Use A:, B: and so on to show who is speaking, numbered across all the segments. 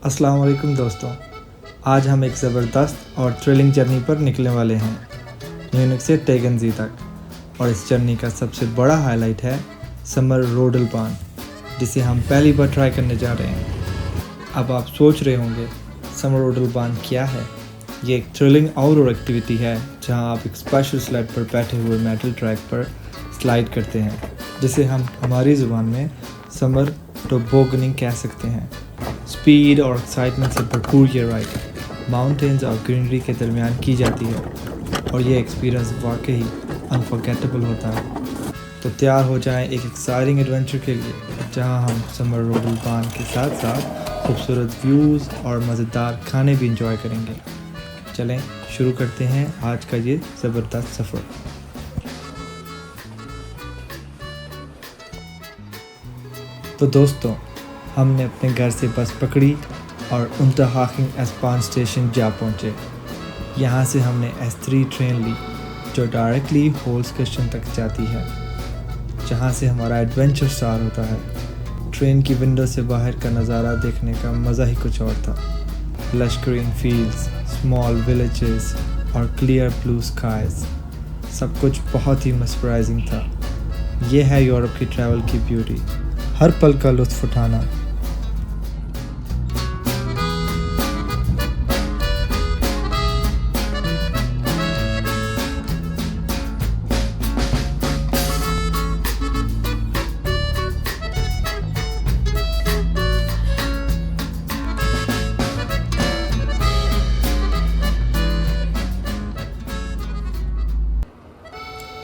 A: अस्सलाम वालेकुम दोस्तों, आज हम एक ज़बरदस्त और थ्रिलिंग जर्नी पर निकलने वाले हैं म्यूनिख से टेगनज़ी तक। और इस जर्नी का सबसे बड़ा हाईलाइट है समर रोडलबान, जिसे हम पहली बार ट्राई करने जा रहे हैं। अब आप सोच रहे होंगे समर रोडलबान क्या है। ये एक थ्रिलिंग आउटडोर एक्टिविटी है जहां आप एक स्पेशल स्लाइड पर बैठे हुए मेटल ट्रैक पर स्लाइड करते हैं, जिसे हम हमारी ज़ुबान में समर टोबोगनिंग कह सकते हैं। स्पीड और एक्साइटमेंट से भरपूर ये राइड माउंटेन्स और ग्रीनरी के दरमियान की जाती है और ये एक्सपीरियंस वाकई अनफॉरगेटेबल होता है। तो तैयार हो जाएं एक एक्साइटिंग एडवेंचर के लिए, जहां हम समर रोडलबान के साथ साथ खूबसूरत व्यूज़ और मज़ेदार खाने भी इंजॉय करेंगे। चलें शुरू करते हैं आज का ये ज़बरदस्त सफ़र। तो दोस्तों, हमने अपने घर से बस पकड़ी और unterhaching S-Bahn स्टेशन जा पहुँचे। यहाँ से हमने S3 ट्रेन ली जो डायरेक्टली होल्सकिर्chen तक जाती है, जहाँ से हमारा एडवेंचर स्टार्ट होता है। ट्रेन की विंडो से बाहर का नज़ारा देखने का मज़ा ही कुछ और था। Lush green fields, small villages और क्लियर ब्लू स्काइज, सब कुछ बहुत ही mesmerizing था। ये है यूरोप की ट्रैवल की ब्यूटी, हर पल का लुत्फ़ उठाना।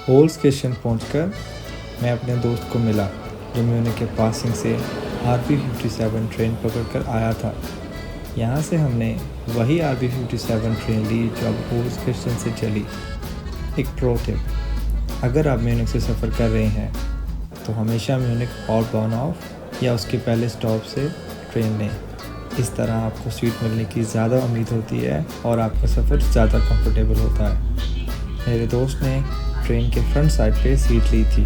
A: होल्सकिर्chen पहुंचकर मैं अपने दोस्त को मिला जो म्यूनिख के पासिंग से RB57 ट्रेन पकड़कर आया था। यहाँ से हमने वही RB57 ट्रेन ली जो अब होल्सकिर्chen से चली। एक प्रो टिप, अगर आप म्यूनिख से सफ़र कर रहे हैं तो हमेशा म्यूनिख ऑफ या उसके पहले स्टॉप से ट्रेन लें। इस तरह आपको सीट मिलने की ज़्यादा उम्मीद होती है और आपका सफ़र ज़्यादा कंफर्टेबल होता है। मेरे दोस्त ने ट्रेन के फ्रंट साइड पे सीट ली थी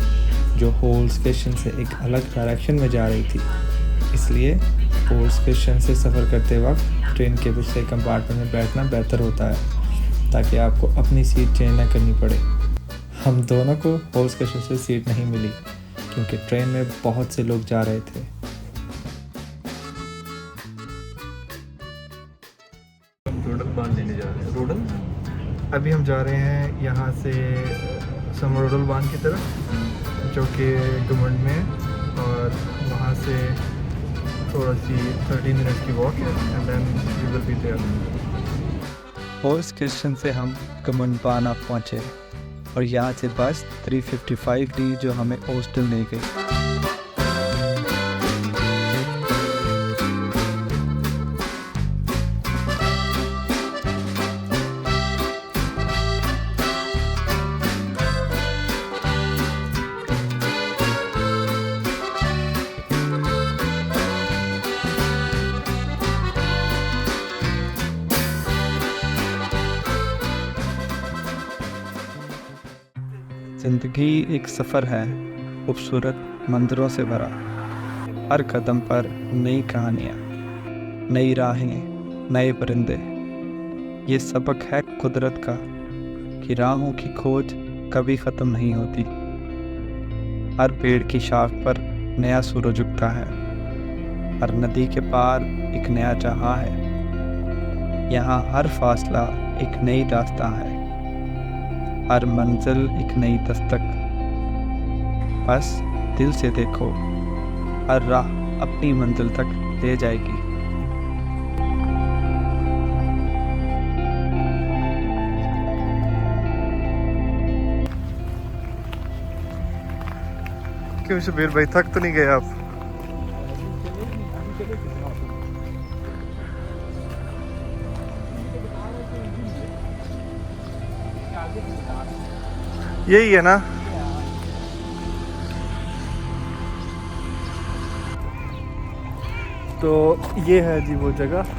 A: जो होल्सकिर्chen से एक अलग डायरेक्शन में जा रही थी, इसलिए होल्सकिर्chen से सफ़र करते वक्त ट्रेन के पिछले कंपार्टमेंट में बैठना बेहतर होता है ताकि आपको अपनी सीट चेंज ना करनी पड़े। हम दोनों को होल्सकिर्chen से सीट नहीं मिली क्योंकि ट्रेन में बहुत से लोग जा रहे थे। रोडलबान लेने जा रहे हैं। अभी हम जा रहे हैं यहाँ से समर रोडलबान की तरफ, जो कि गवर्नमेंट में है, और वहाँ से थोड़ा सी 30 मिनट्स की वॉक है and then we will be there. होल्सकिर्chen से हम गवर्नमेंट पहुँचे और यहाँ से बस 355 ली जो हमें ओस्टल ले गई। ज़िंदगी एक सफ़र है खूबसूरत मंजरों से भरा। हर कदम पर नई कहानियाँ, नई राहें, नए परिंदे। ये सबक है कुदरत का कि राहों की खोज कभी ख़त्म नहीं होती। हर पेड़ की शाख पर नया सूरज उगता है, हर नदी के पार एक नया जहां है। यहाँ हर फासला एक नई दास्तां है, हर मंजिल एक नई दस्तक। बस दिल से देखो, हर राह अपनी मंजिल तक ले जाएगी। क्यों शबीर भाई, थक तो नहीं गए आप? यही है ना? तो ये है जी वो जगह।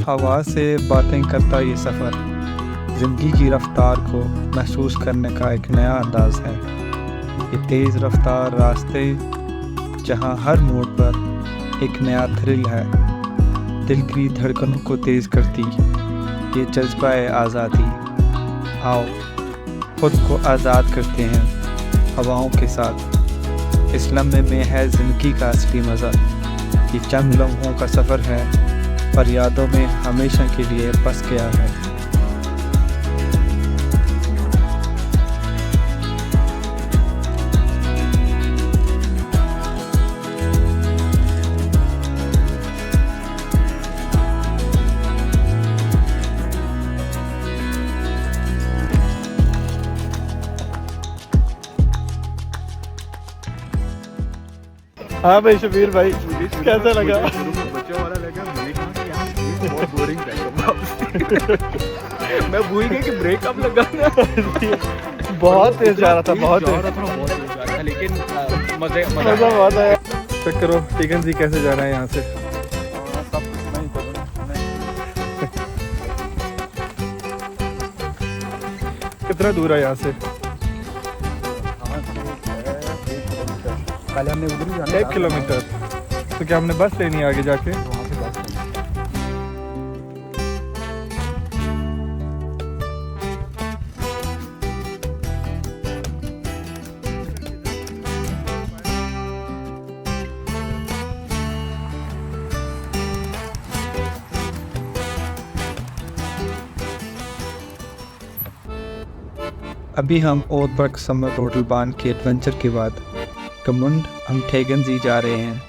B: हवा से बातें करता ये सफ़र ज़िंदगी की रफ्तार को महसूस करने का एक नया अंदाज़ है। ये तेज़ रफ्तार रास्ते जहाँ हर मोड़ पर एक नया थ्रिल है, दिल की धड़कनों को तेज़ करती ये जज्बा है आज़ादी। आओ खुद को आज़ाद करते हैं हवाओं के साथ। इस लम्हे में है ज़िंदगी का असली मज़ा। ये चंद लम्हों का सफ़र है पर यादों में हमेशा के लिए बस गया है।
A: हाँ भाई शबीर भाई कैसा लगा?
C: बच्चों वाला लगा। मैंने कहा कि यार ये बहुत बोरिंग था। मैं भूल गया कि ब्रेक अब लगाना।
A: बहुत तेज जा रहा था, बहुत तेज
C: बहुत तेज जा रहा था, लेकिन
A: मजा बहुत आया। चेक करो टीकन जी कैसे जा रहा है यहाँ से।
C: सब कुछ नहीं
A: कितना दूर है यहाँ से?
C: पहले हमने उधर ही जाना
A: 1 किलोमीटर। तो क्या हमने बस लेनी है आगे जाके?
C: वहाँ से बस लेनी।
B: अभी हम ओटबर्ग समर रोडलबान के एडवेंचर के बाद कमुंड हम टेगनजी जा रहे हैं।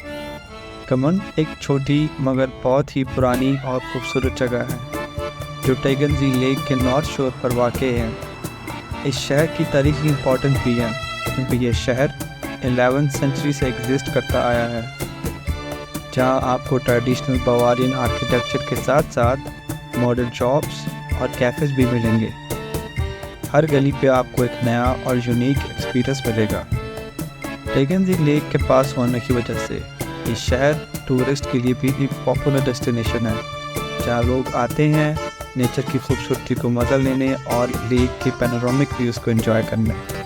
B: कमुंड एक छोटी मगर बहुत ही पुरानी और खूबसूरत जगह है जो टेगनजी लेक के नॉर्थ शोर पर वाक़ है। इस शहर की तारीखी इम्पोर्टेंस भी है क्योंकि ये शहर 11th सेंचुरी से एग्जिस्ट करता आया है, जहाँ आपको ट्रेडिशनल बावारियन आर्किटेक्चर के साथ साथ मॉडर्न शॉप्स और कैफ़ेज़ भी मिलेंगे। हर गली पे आपको एक नया और यूनिक एक्सपीरियंस मिलेगा। टेगनजी लेक के पास होने की वजह से ये शहर टूरिस्ट के लिए भी एक पॉपुलर डेस्टिनेशन है, जहाँ लोग आते हैं नेचर की खूबसूरती को मज़ा लेने और लेक के पैनोरामिक व्यूज़ को एंजॉय करने।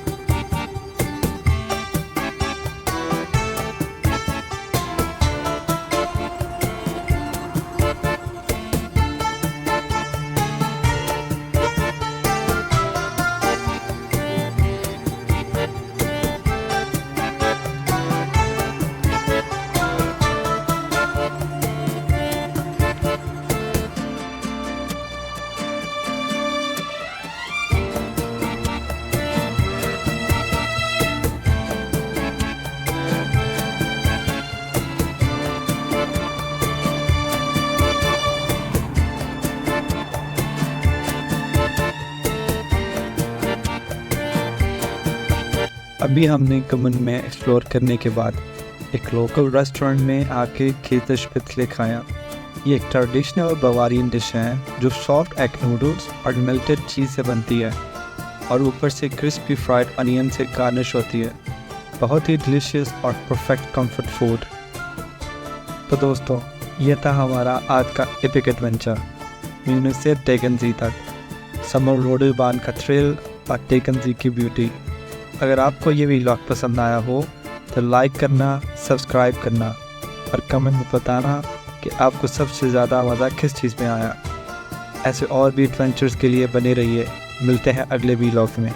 B: अभी हमने कमन में एक्सप्लोर करने के बाद एक लोकल रेस्टोरेंट में आके केतरस्पित्ले खाया। ये एक ट्रेडिशनल बवारियन डिश है जो सॉफ्ट एग नूडल्स और मेल्टेड चीज़ से बनती है और ऊपर से क्रिस्पी फ्राइड अनियन से गार्निश होती है। बहुत ही डिलीशियस और परफेक्ट कंफर्ट फूड। तो दोस्तों, ये था हमारा आज का एपिक एडवेंचर म्यूनिख से टेगनजी तक, समर रोडलबान का थ्रिल और टेगनजी की ब्यूटी। अगर आपको ये व्लॉग पसंद आया हो तो लाइक करना, सब्सक्राइब करना और कमेंट में बताना कि आपको सबसे ज़्यादा मज़ा किस चीज़ में आया। ऐसे और भी एडवेंचर्स के लिए बने रहिए। मिलते हैं अगले व्लॉग में।